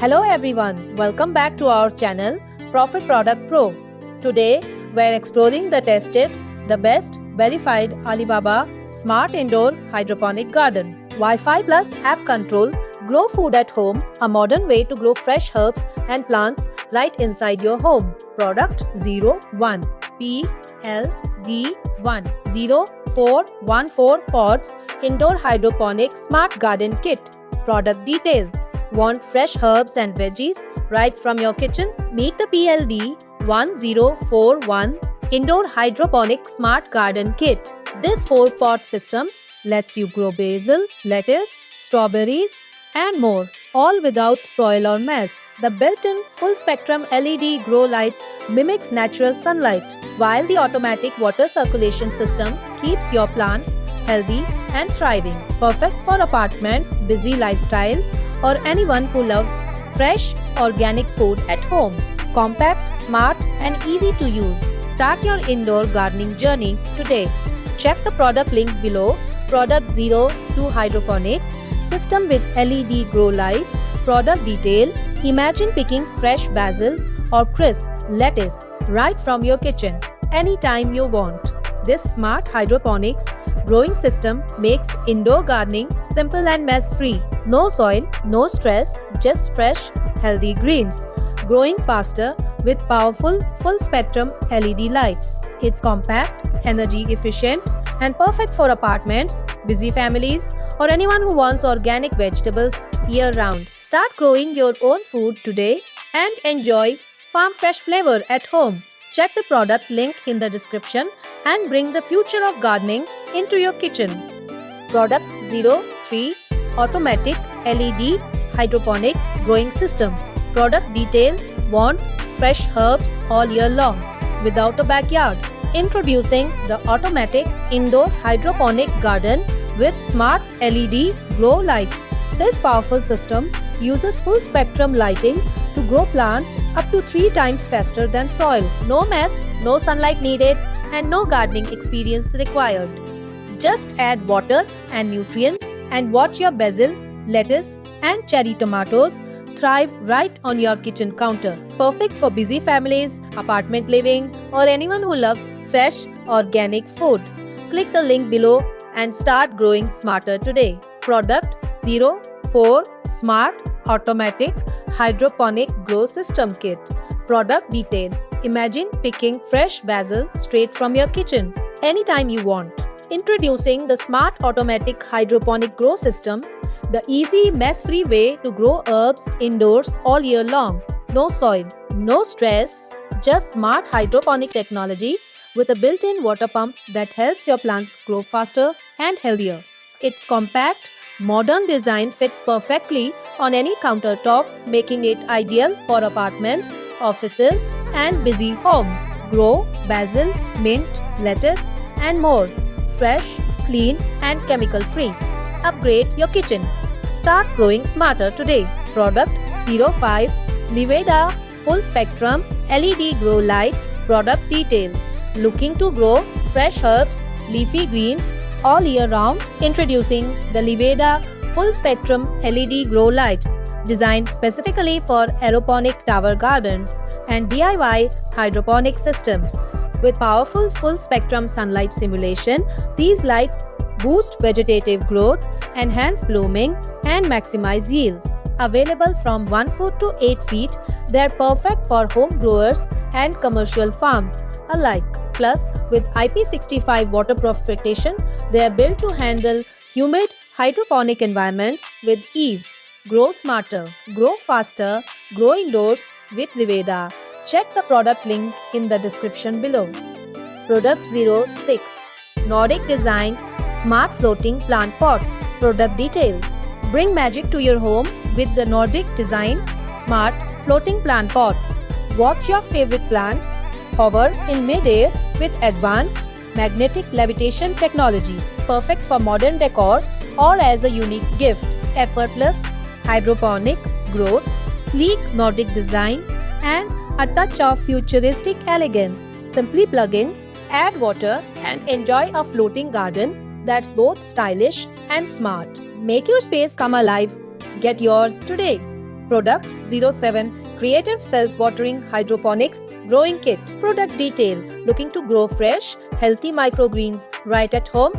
Hello everyone, welcome back to our channel Profit Product Pro. Today we're exploring the tested, the best verified Alibaba Smart Indoor Hydroponic Garden. Wi-Fi plus app control, grow food at home, a modern way to grow fresh herbs and plants right inside your home. Product 01 PLD1014 Pots Indoor Hydroponic Smart Garden Kit. Product detail. Want fresh herbs and veggies right from your kitchen? Meet the PLD 1041 Indoor Hydroponic Smart Garden Kit. This 4-pot system lets you grow basil, lettuce, strawberries, and more, all without soil or mess. The built-in full-spectrum LED grow light mimics natural sunlight, while the automatic water circulation system keeps your plants healthy and thriving. Perfect for apartments, busy lifestyles, or anyone who loves fresh, organic food at home. Compact, smart, and easy to use. Start your indoor gardening journey today. Check the product link below. Product 02 Hydroponics System with LED grow light. Product detail. Imagine picking fresh basil or crisp lettuce right from your kitchen anytime you want. This smart hydroponics growing system makes indoor gardening simple and mess-free. No soil, no stress, just fresh, healthy greens. Growing faster with powerful full-spectrum LED lights. It's compact, energy efficient, and perfect for apartments, busy families, or anyone who wants organic vegetables year-round. Start growing your own food today and enjoy farm fresh flavor at home. Check the product link in the description and bring the future of gardening into your kitchen. Product 03 Automatic LED Hydroponic Growing System. Product detail. Want fresh herbs all year long without a backyard. Introducing the Automatic Indoor Hydroponic Garden with Smart LED Grow Lights. This powerful system uses full spectrum lighting to grow plants up to 3 times faster than soil. No mess, no sunlight needed, and no gardening experience required. Just add water and nutrients and watch your basil, lettuce, and cherry tomatoes thrive right on your kitchen counter. Perfect for busy families, apartment living, or anyone who loves fresh, organic food. Click the link below and start growing smarter today. Product 04 Smart Automatic Hydroponic Grow System Kit. Product detail. Imagine picking fresh basil straight from your kitchen anytime you want. Introducing the Smart Automatic Hydroponic Grow System, the easy, mess-free way to grow herbs indoors all year long. No soil, no stress, just smart hydroponic technology with a built-in water pump that helps your plants grow faster and healthier. Its compact, modern design fits perfectly on any countertop, making it ideal for apartments, offices, and busy homes. Grow basil, mint, lettuce, and more. Fresh, clean, and chemical-free. Upgrade your kitchen. Start growing smarter today. Product 05 Liveda Full Spectrum LED Grow Lights. Product detail. Looking to grow fresh herbs, leafy greens all year round? Introducing the Liveda Full Spectrum LED Grow Lights, designed specifically for aeroponic tower gardens and DIY hydroponic systems. With powerful full-spectrum sunlight simulation, these lights boost vegetative growth, enhance blooming, and maximize yields. Available from 1 foot to 8 feet, they are perfect for home growers and commercial farms alike. Plus, with IP65 waterproof protection, they are built to handle humid hydroponic environments with ease. Grow smarter, grow faster, grow indoors with Liveda. Check the product link in the description below. Product 06 Nordic Design Smart Floating Plant Pots. Product detail. Bring magic to your home with the Nordic Design Smart Floating Plant Pots. Watch your favorite plants hover in mid-air with advanced magnetic levitation technology. Perfect for modern decor or as a unique gift. Effortless hydroponic growth, sleek Nordic design, and a touch of futuristic elegance. Simply plug in, add water, and enjoy a floating garden that's both stylish and smart. Make your space come alive. Get yours today. Product 07 Creative Self-Watering Hydroponics Growing Kit. Product detail. Looking to grow fresh, healthy microgreens right at home?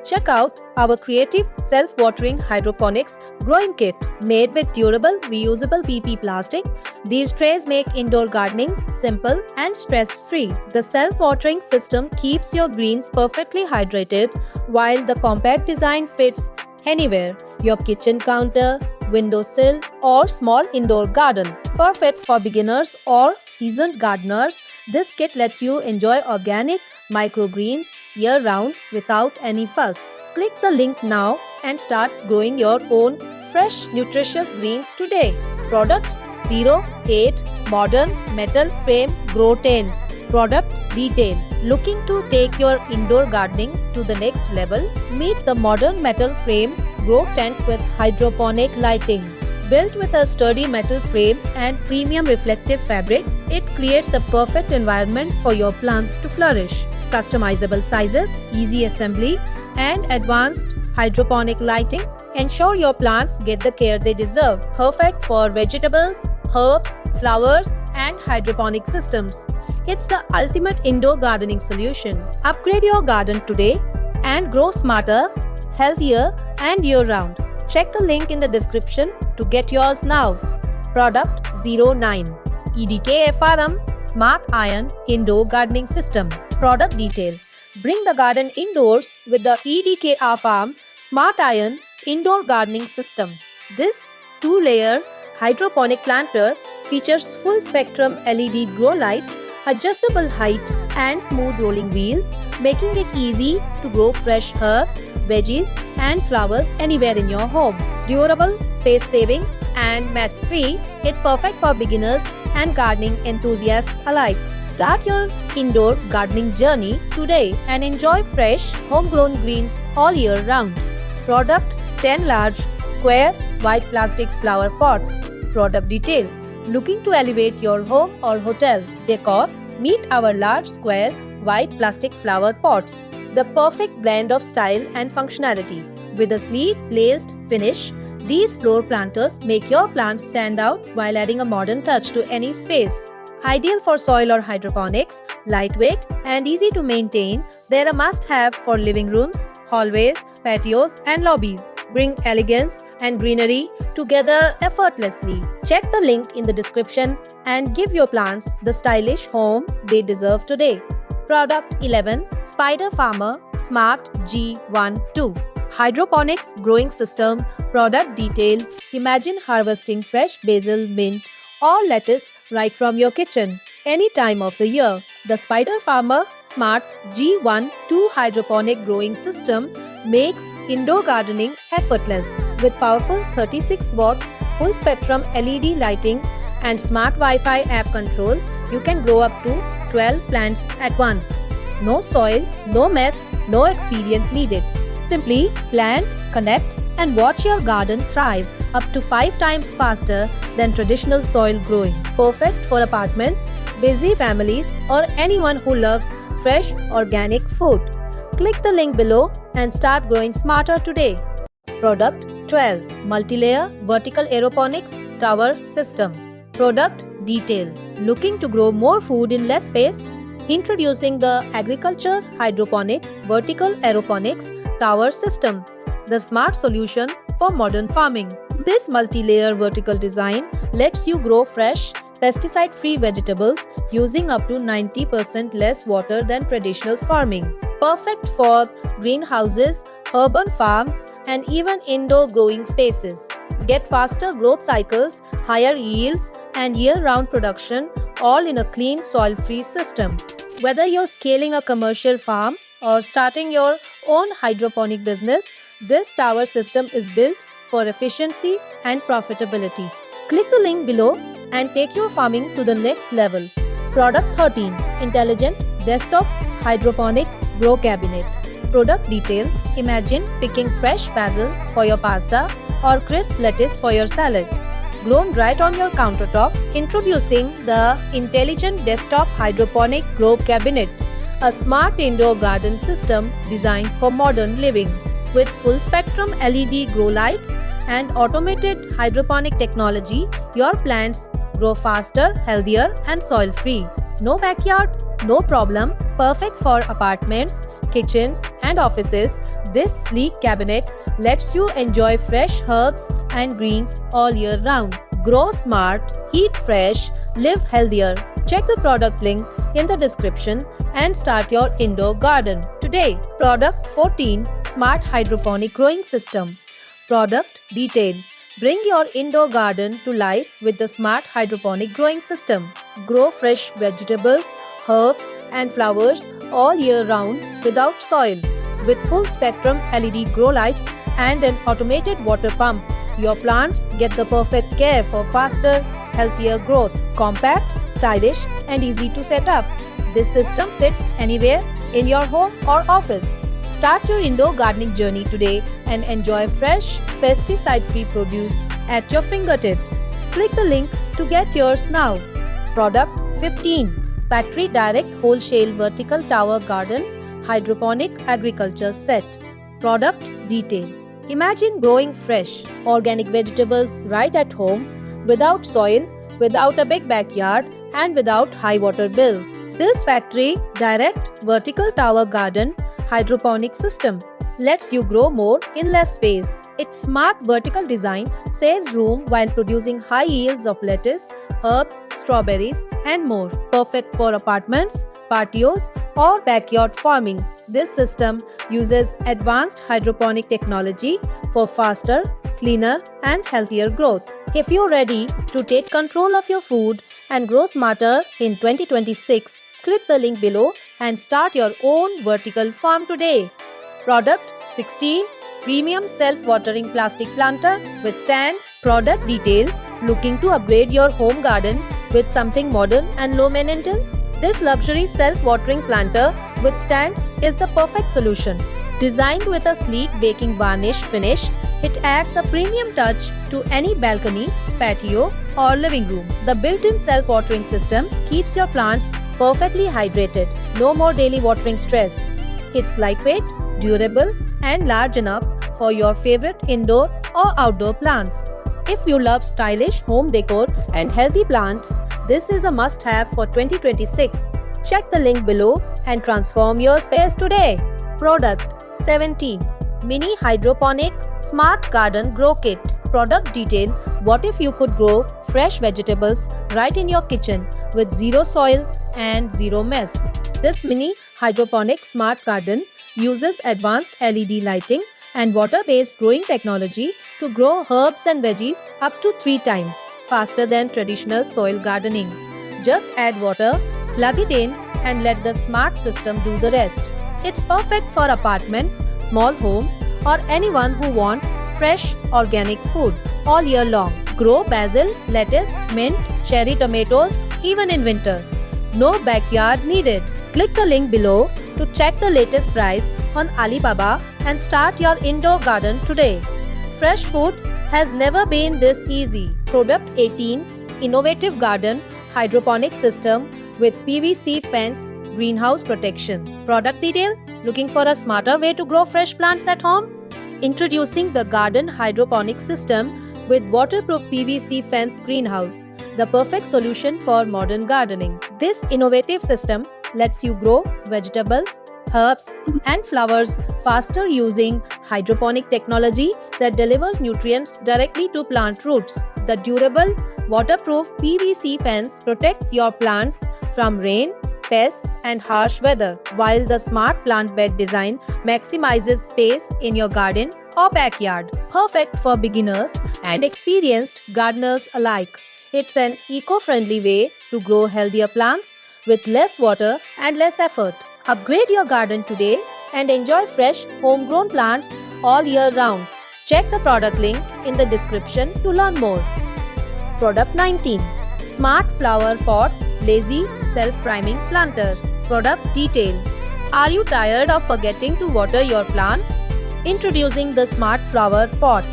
Check out our creative self-watering hydroponics growing kit made with durable reusable PP plastic. These trays make indoor gardening simple and stress-free. The self-watering system keeps your greens perfectly hydrated while the compact design fits anywhere, your kitchen counter, windowsill or small indoor garden. Perfect for beginners or seasoned gardeners, this kit lets you enjoy organic microgreens year-round without any fuss. Click the link now and start growing your own fresh, nutritious greens today. Product 08 Modern Metal Frame Grow Tents. Product detail. Looking to take your indoor gardening to the next level? Meet the modern metal frame grow tent with hydroponic lighting. Built with a sturdy metal frame and premium reflective fabric, it creates the perfect environment for your plants to flourish. Customizable sizes, easy assembly, and advanced hydroponic lighting ensure your plants get the care they deserve. Perfect for vegetables, herbs, flowers, and hydroponic systems. It's the ultimate indoor gardening solution. Upgrade your garden today and grow smarter, healthier, and year-round. Check the link in the description to get yours now. Product 09 EDK FRM Smart Iron Indoor Gardening System. Product detail. Bring the garden indoors with the EDK FRM Smart Iron Indoor Gardening System. This 2-layer hydroponic planter features full-spectrum LED grow lights, adjustable height, and smooth rolling wheels, making it easy to grow fresh herbs, veggies, and flowers anywhere in your home. Durable, space-saving, and mess-free, it's perfect for beginners and gardening enthusiasts alike. Start your indoor gardening journey today and enjoy fresh, homegrown greens all year round. Product 10 large, square, white plastic flower pots. Product detail. Looking to elevate your home or hotel decor? Meet our large, square, white plastic flower pots. The perfect blend of style and functionality. With a sleek, glazed finish, these floor planters make your plants stand out while adding a modern touch to any space. Ideal for soil or hydroponics, lightweight and easy to maintain, they're a must-have for living rooms, hallways, patios, and lobbies. Bring elegance and greenery together effortlessly. Check the link in the description and give your plants the stylish home they deserve today. Product 11 Spider Farmer Smart G12 Hydroponics Growing System. Product detail. Imagine harvesting fresh basil, mint, or lettuce right from your kitchen any time of the year. The Spider Farmer Smart G12 Hydroponic Growing System makes indoor gardening effortless. With powerful 36-watt full-spectrum LED lighting and smart Wi-Fi app control, you can grow up to 12 plants at once. No soil, no mess, no experience needed. Simply plant, connect, and watch your garden thrive up to 5 times faster than traditional soil growing. Perfect for apartments, busy families, or anyone who loves fresh organic food. Click the link below and start growing smarter today. Product 12 Multi-layer Vertical Aeroponics Tower System. Product detail. Looking to grow more food in less space? Introducing the Agriculture Hydroponic Vertical Aeroponics Tower System, the smart solution for modern farming. This multi-layer vertical design lets you grow fresh, pesticide-free vegetables using up to 90% less water than traditional farming. Perfect for greenhouses, urban farms, and even indoor growing spaces. Get faster growth cycles, higher yields, and year-round production, all in a clean, soil-free system. Whether you're scaling a commercial farm or starting your own hydroponic business, this tower system is built for efficiency and profitability. Click the link below and take your farming to the next level. Product 13 Intelligent Desktop Hydroponic Grow Cabinet. Product detail. Imagine picking fresh basil for your pasta or crisp lettuce for your salad. Grown right on your countertop. Introducing the Intelligent Desktop Hydroponic Grow Cabinet, a smart indoor garden system designed for modern living. With full-spectrum LED grow lights and automated hydroponic technology, your plants grow faster, healthier, and soil-free. No backyard? No problem. Perfect for apartments, kitchens, and offices. This sleek cabinet lets you enjoy fresh herbs and greens all year round. Grow smart, eat fresh, live healthier. Check the product link in the description and start your indoor garden today. Product 14 Smart Hydroponic Growing System. Product detail. Bring your indoor garden to life with the Smart Hydroponic Growing System. Grow fresh vegetables, herbs, and flowers all year round without soil. With full spectrum LED grow lights and an automated water pump, your plants get the perfect care for faster, healthier growth. Compact, stylish, and easy to set up. This system fits anywhere in your home or office. Start your indoor gardening journey today and enjoy fresh, pesticide-free produce at your fingertips. Click the link to get yours now. Product 15 Factory Direct Wholesale Vertical Tower Garden Hydroponic Agriculture Set. Product detail. Imagine growing fresh, organic vegetables right at home, without soil, without a big backyard, and without high water bills. This factory direct vertical tower garden hydroponic system lets you grow more in less space. Its smart vertical design saves room while producing high yields of lettuce, herbs, strawberries, and more. Perfect for apartments, patios, or backyard farming. This system uses advanced hydroponic technology for faster, cleaner, and healthier growth. If you're ready to take control of your food and grow smarter in 2026, click the link below and start your own vertical farm today. Product 16 Premium Self-Watering Plastic Planter with Stand. Product detail. Looking to upgrade your home garden with something modern and low maintenance? This luxury self-watering planter with stand is the perfect solution. Designed with a sleek baking varnish finish, it adds a premium touch to any balcony, patio, or living room. The built-in self-watering system keeps your plants perfectly hydrated. No more daily watering stress. It's lightweight, durable, and large enough for your favorite indoor or outdoor plants. If you love stylish home decor and healthy plants, this is a must-have for 2026. Check the link below and transform your space today. Product 17 Mini Hydroponic Smart Garden Grow Kit. Product detail. What if you could grow fresh vegetables right in your kitchen with zero soil and zero mess? This mini hydroponic smart garden uses advanced LED lighting and water-based growing technology to grow herbs and veggies up to 3 times faster than traditional soil gardening. Just add water, plug it in, and let the smart system do the rest. It's perfect for apartments, small homes, or anyone who wants fresh, organic food all year long. Grow basil, lettuce, mint, cherry tomatoes, even in winter. No backyard needed. Click the link below to check the latest price on Alibaba and start your indoor garden today. Fresh food has never been this easy. Product 18 Innovative Garden Hydroponic System with PVC Fence Greenhouse Protection. Product detail. Looking for a smarter way to grow fresh plants at home? Introducing the Garden Hydroponic System with waterproof PVC Fence Greenhouse, the perfect solution for modern gardening. This innovative system lets you grow vegetables, herbs, and flowers faster using hydroponic technology that delivers nutrients directly to plant roots. The durable, waterproof PVC fence protects your plants from rain, pests, and harsh weather, while the smart plant bed design maximizes space in your garden or backyard. Perfect for beginners and experienced gardeners alike. It's an eco-friendly way to grow healthier plants with less water and less effort. Upgrade your garden today and enjoy fresh, homegrown plants all year round. Check the product link in the description to learn more. Product 19 Smart Flower Pot Lazy Self-Priming Planter. Product detail. Are you tired of forgetting to water your plants? Introducing the Smart Flower Pot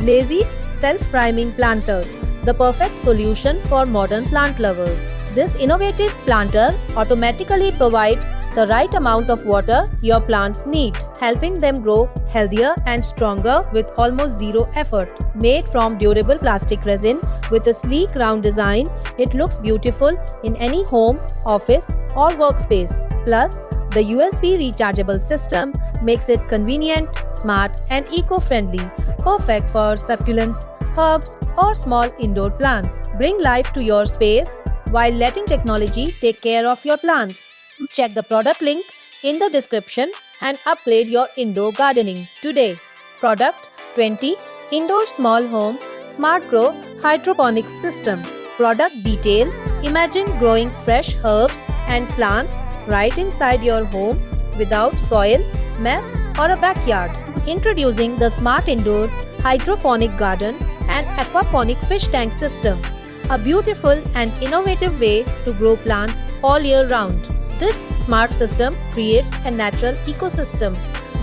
Lazy Self-Priming Planter, the perfect solution for modern plant lovers. This innovative planter automatically provides the right amount of water your plants need, helping them grow healthier and stronger with almost zero effort. Made from durable plastic resin with a sleek round design, it looks beautiful in any home, office, or workspace. Plus, the USB rechargeable system makes it convenient, smart, and eco-friendly, perfect for succulents, herbs, or small indoor plants. Bring life to your space while letting technology take care of your plants. Check the product link in the description and upgrade your indoor gardening today. Product 20 Indoor Small Home Smart Grow Hydroponics System. Product detail: imagine growing fresh herbs and plants right inside your home without soil, mess, or a backyard. Introducing the Smart Indoor Hydroponic Garden and Aquaponic Fish Tank System, a beautiful and innovative way to grow plants all year round. This smart system creates a natural ecosystem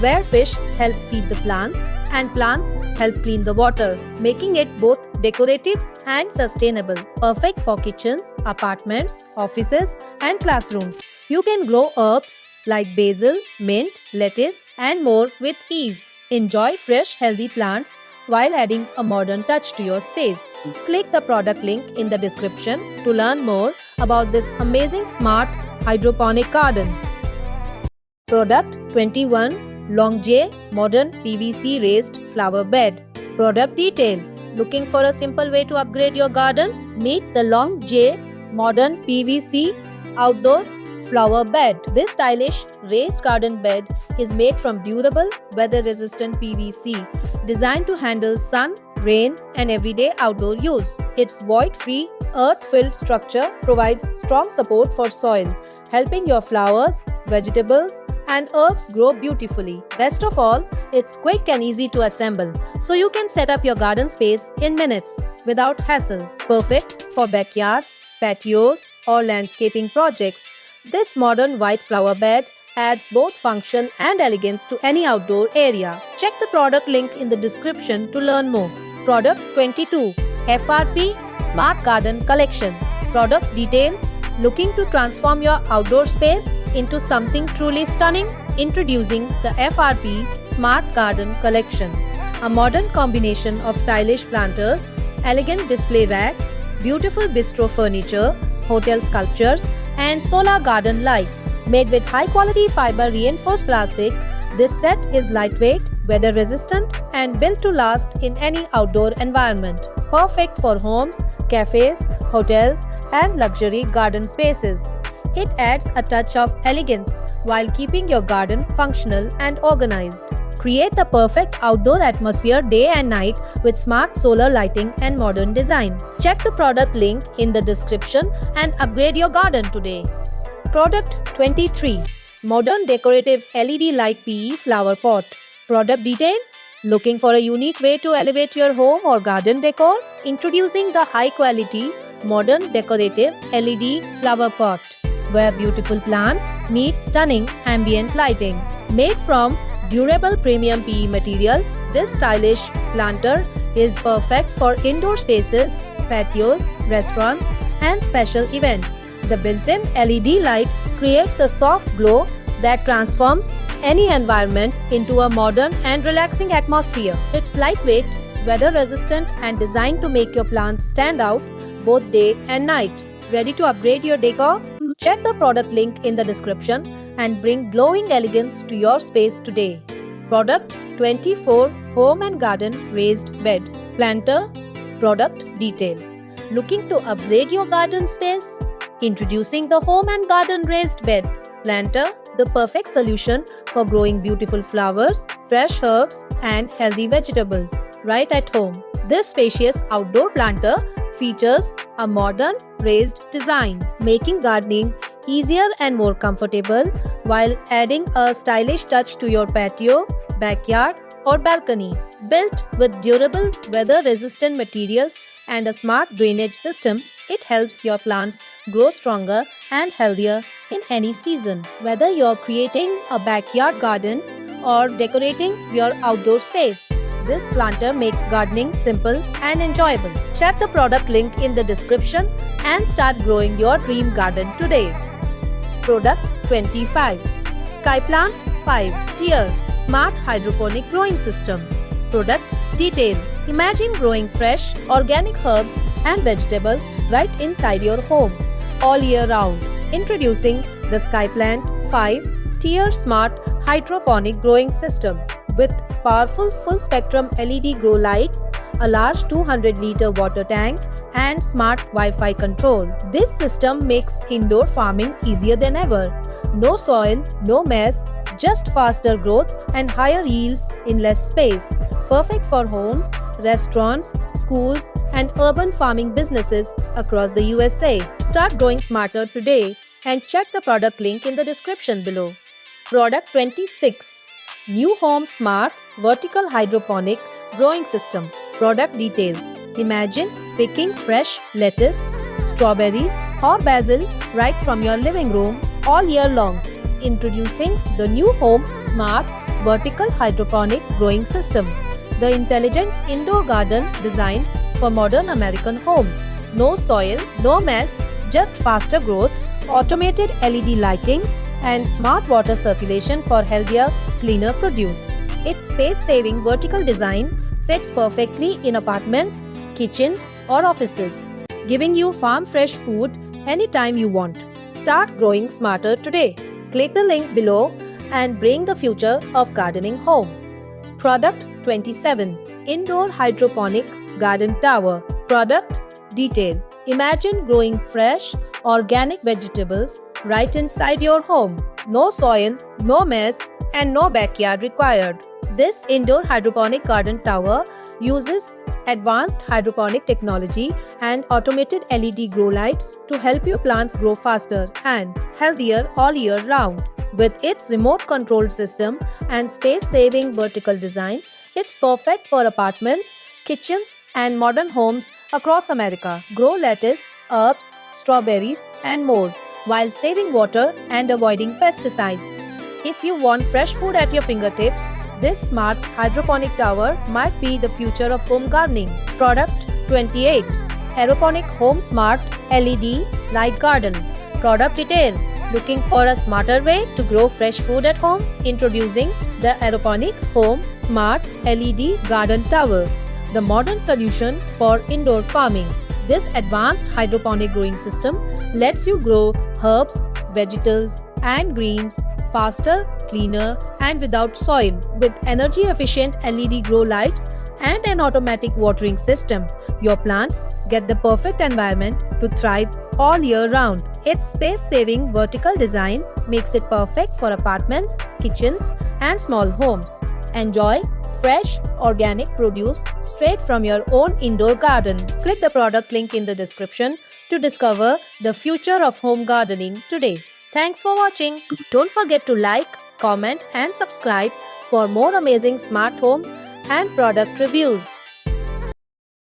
where fish help feed the plants and plants help clean the water, making it both decorative and sustainable. Perfect for kitchens, apartments, offices, and classrooms. You can grow herbs like basil, mint, lettuce, and more with ease. Enjoy fresh, healthy plants while adding a modern touch to your space. Click the product link in the description to learn more about this amazing smart hydroponic garden. Product 21 Long J Modern PVC Raised Flower Bed. Product detail: looking for a simple way to upgrade your garden? Meet the Long J Modern PVC Outdoor Flower Bed. This stylish raised garden bed is made from durable, weather-resistant PVC, designed to handle sun, rain, and everyday outdoor use. Its void-free, earth-filled structure provides strong support for soil, helping your flowers, vegetables, and herbs grow beautifully. Best of all, it's quick and easy to assemble, so you can set up your garden space in minutes without hassle. Perfect for backyards, patios, or landscaping projects. This modern white flower bed adds both function and elegance to any outdoor area. Check the product link in the description to learn more. Product 22 FRP Smart Garden Collection. Product detail: looking to transform your outdoor space into something truly stunning? Introducing the FRP Smart Garden Collection, a modern combination of stylish planters, elegant display racks, beautiful bistro furniture, hotel sculptures, and solar garden lights. Made with high-quality fiber-reinforced plastic, this set is lightweight, weather-resistant, and built to last in any outdoor environment. Perfect for homes, cafes, hotels, and luxury garden spaces. It adds a touch of elegance while keeping your garden functional and organized. Create the perfect outdoor atmosphere day and night with smart solar lighting and modern design. Check the product link in the description and upgrade your garden today. Product 23 Modern Decorative LED Light PE Flower Pot. Product detail: looking for a unique way to elevate your home or garden decor? Introducing the high-quality Modern Decorative LED Flower Pot, where beautiful plants meet stunning ambient lighting. Made from durable premium PE material, this stylish planter is perfect for indoor spaces, patios, restaurants, and special events. The built-in LED light creates a soft glow that transforms any environment into a modern and relaxing atmosphere. It's lightweight, weather-resistant, and designed to make your plants stand out both day and night. Ready to upgrade your decor? Check the product link in the description and bring glowing elegance to your space today. Product 24 Home and Garden Raised Bed Planter. Product detail: looking to upgrade your garden space? Introducing the Home and Garden Raised Bed Planter, the perfect solution for growing beautiful flowers, fresh herbs, and healthy vegetables right at home. This spacious outdoor planter features a modern raised design, making gardening easier and more comfortable while adding a stylish touch to your patio, backyard, or balcony. Built with durable, weather-resistant materials and a smart drainage system, it helps your plants grow stronger and healthier in any season. Whether you're creating a backyard garden or decorating your outdoor space, This planter makes gardening simple and enjoyable. Check the product link in the description and start growing your dream garden today. Product 25. Skyplant 5 Tier Smart Hydroponic Growing System. Product detail. Imagine growing fresh, organic herbs and vegetables right inside your home all year round. Introducing the Skyplant 5 Tier Smart Hydroponic Growing System with powerful full-spectrum LED grow lights, a large 200-liter water tank, and smart Wi-Fi control. This system makes indoor farming easier than ever. No soil, no mess, just faster growth and higher yields in less space. Perfect for homes, restaurants, schools, and urban farming businesses across the USA. Start growing smarter today and check the product link in the description below. Product 26. New Home Smart Vertical Hydroponic Growing System. Product detail. Imagine picking fresh lettuce, strawberries or basil right from your living room all year long. Introducing the New Home Smart Vertical Hydroponic Growing System, the intelligent indoor garden designed for modern American homes. No soil, no mess, just faster growth, automated LED lighting, and smart water circulation for healthier, cleaner produce. Its space-saving vertical design fits perfectly in apartments, kitchens, or offices, giving you farm-fresh food anytime you want. Start growing smarter today. Click the link below and bring the future of gardening home. Product 27. Indoor Hydroponic Garden Tower. Product detail. Imagine growing fresh, organic vegetables right inside your home. No soil, no mess, and no backyard required. This indoor hydroponic garden tower uses advanced hydroponic technology and automated LED grow lights to help your plants grow faster and healthier all year round. With its remote-controlled system and space-saving vertical design, it's perfect for apartments, kitchens, and modern homes across America. Grow lettuce, herbs, strawberries, and more while saving water and avoiding pesticides. If you want fresh food at your fingertips, this smart hydroponic tower might be the future of home gardening. Product 28. Aeroponic Home Smart LED Light Garden. Product detail. Looking for a smarter way to grow fresh food at home? Introducing the Aeroponic Home Smart LED Garden Tower, the modern solution for indoor farming. This advanced hydroponic growing system lets you grow herbs, vegetables, and greens faster, cleaner, and without soil. With energy-efficient LED grow lights and an automatic watering system, your plants get the perfect environment to thrive all year round. Its space-saving vertical design makes it perfect for apartments, kitchens, and small homes. Enjoy fresh, organic produce straight from your own indoor garden. Click the product link in the description to discover the future of home gardening today. Thanks for watching. Don't forget to like, comment, and subscribe for more amazing smart home and product reviews.